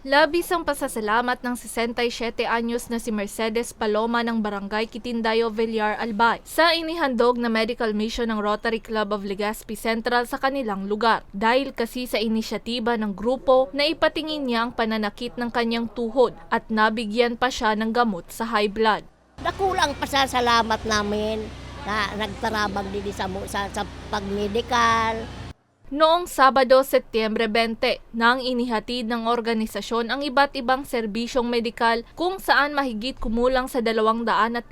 Labis ang pasasalamat ng 67 anyos na si Mercedes Paloma ng Barangay Kitindayo, Villar, Albay sa inihandog na medical mission ng Rotary Club of Legazpi Central sa kanilang lugar. Dahil kasi sa inisyatiba ng grupo na ipatingin niya ang pananakit ng kanyang tuhod at nabigyan pa siya ng gamot sa high blood. Nakulang pasasalamat namin na nagtarabang din sa pag-medical. Noong Sabado, Setyembre 20, nang inihatid ng organisasyon ang iba't ibang serbisyong medikal kung saan mahigit kumulang sa 250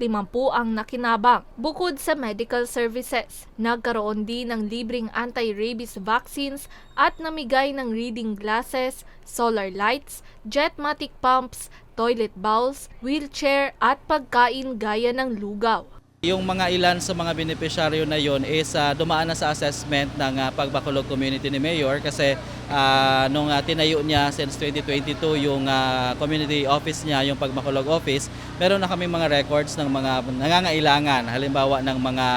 ang nakinabang. Bukod sa medical services, nagkaroon din ng libreng anti-rabies vaccines at namigay ng reading glasses, solar lights, jetmatic pumps, toilet bowls, wheelchair at pagkain gaya ng lugaw. Yung mga ilan sa mga benepisyaryo na yon is dumaan na sa assessment ng Pagbacolog Community ni Mayor kasi nung tinayo niya since 2022 yung community office niya, yung Pagbacolog office, meron na kami mga records ng mga nangangailangan, halimbawa ng mga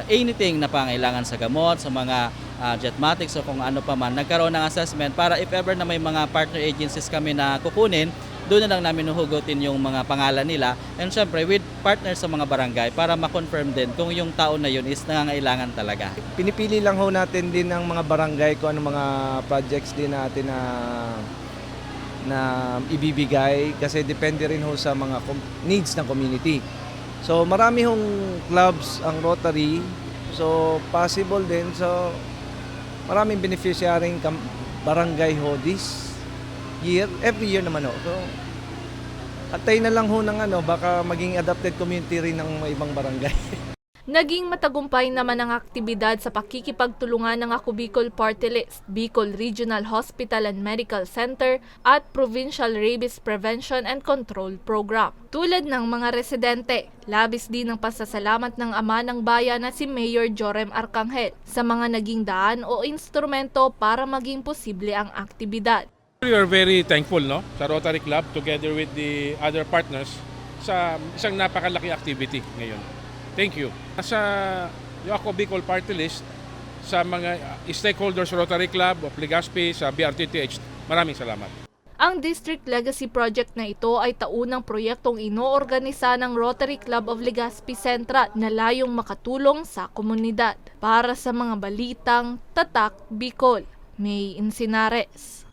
anything na pangailangan sa gamot, sa mga jetmatics o kung ano pa man. Nagkaroon ng assessment para if ever na may mga partner agencies kami na kukunin, doon na lang namin huhugutin yung mga pangalan nila and syempre with partners sa mga barangay para ma-confirm din kung yung tao na yun is nangangailangan talaga. Pinipili lang ho natin din ng mga barangay kung ano mga projects din natin na ibibigay kasi depende rin ho sa mga needs ng community. So marami hong clubs ang Rotary, so possible din, so maraming beneficiarying barangay ho this year, every year naman ho. So, atay na lang ho ng baka maging adapted community rin ng mga ibang barangay. Naging matagumpay naman ang aktibidad sa pakikipagtulungan ng Ako Bicol Party List, Bicol Regional Hospital and Medical Center at Provincial Rabies Prevention and Control Program. Tulad ng mga residente, labis din ang pasasalamat ng ama ng bayan na si Mayor Jorem Arcangel sa mga naging daan o instrumento para maging posible ang aktibidad. We are very thankful sa Rotary Club together with the other partners sa isang napakalaki activity ngayon. Thank you. Sa Ako Bicol Party List, sa mga stakeholders Rotary Club of Legazpi, sa BRTTH, maraming salamat. Ang District Legacy Project na ito ay taunang proyektong inoorganisa ng Rotary Club of Legazpi Central na layong makatulong sa komunidad. Para sa mga balitang Tatak Bicol, May Insinares.